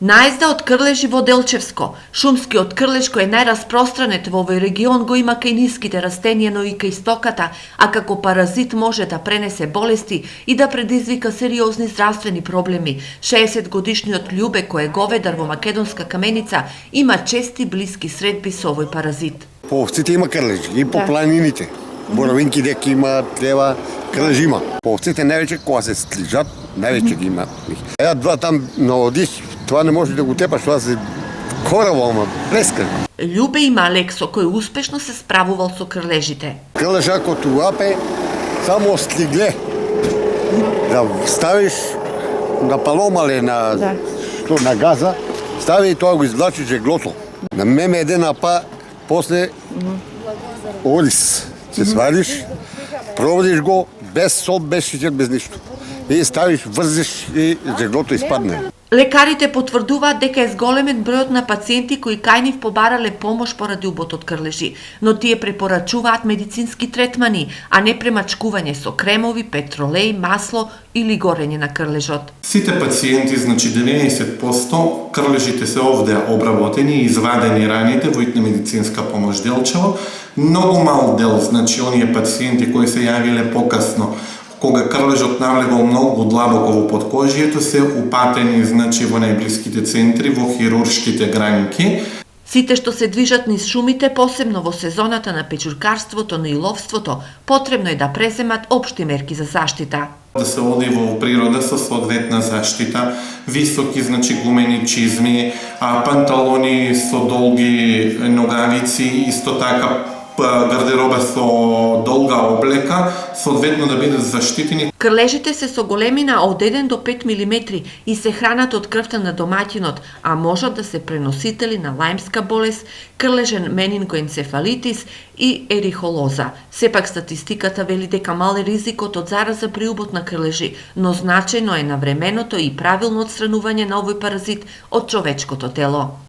Наезда од крлежи во Делчевско. Шумскиот крлеж кој е најраспространет во овој регион го има кај ниските растенија, но и кај стоката, а како паразит може да пренесе болести и да предизвика сериозни здравствени проблеми. 60-годишниот Љубе, кој е говедар во Македонска Каменица, има чести блиски средби со овој паразит. По овците има крлежи и по планините. Боровинки дека има, треба крлежи има. По овците највеќе кога се склижат, највеќе ги има. Два там наводих, тоа не може да го тепаш, тоа се кораво, ама плеска. Љубе има лек со кој успешно се справувал со крлежите. Крлеж ако ту апе, само слигле. Да ставиш на паломале, на газа, стави и тоа го извлачиш жеглото. На меме еден апа, после олис. Се свалиш, проводиш го без сол, без шеќер, без ништо. И ставиш, врзиш и жеглото испадне. Лекарите потврдуваат дека е зголемен бројот на пациенти кои кај нив побарале помош поради убот од крлежи, но тие препорачуваат медицински третмани, а не премачкување со кремови, петролеј, масло или горење на крлежот. Сите пациенти, значи 90%, крлежите се овде обработени и извадени раните во итна медицинска помош Делчево. Многу мал дел, значи оние пациенти кои се јавиле покасно, кога крлежот навлегол многу длабоко во подкожието, се упатени, значи, во најблиските центри, во хируршките гранки. Сите што се движат низ шумите, посебно во сезоната на печуркарството, но и ловството, потребно е да преземат општи мерки за заштита. Да се оди во природа со соодветна заштита, високи, значи, гумени чизми, панталони со долги ногавици, исто така гардероба со долга облека, соодветно да бидат заштитени. Крлежите се со големина од 1 до 5 мм и се хранат од крвта на домаќинот, а можат да се преносители на лајмска болест, крлежен менингоенцефалитис и ерихолоза. Сепак статистиката вели дека мал е ризикот од зараза при убот на крлежи, но значајно е навременото и правилно отстранување на овој паразит од човечкото тело.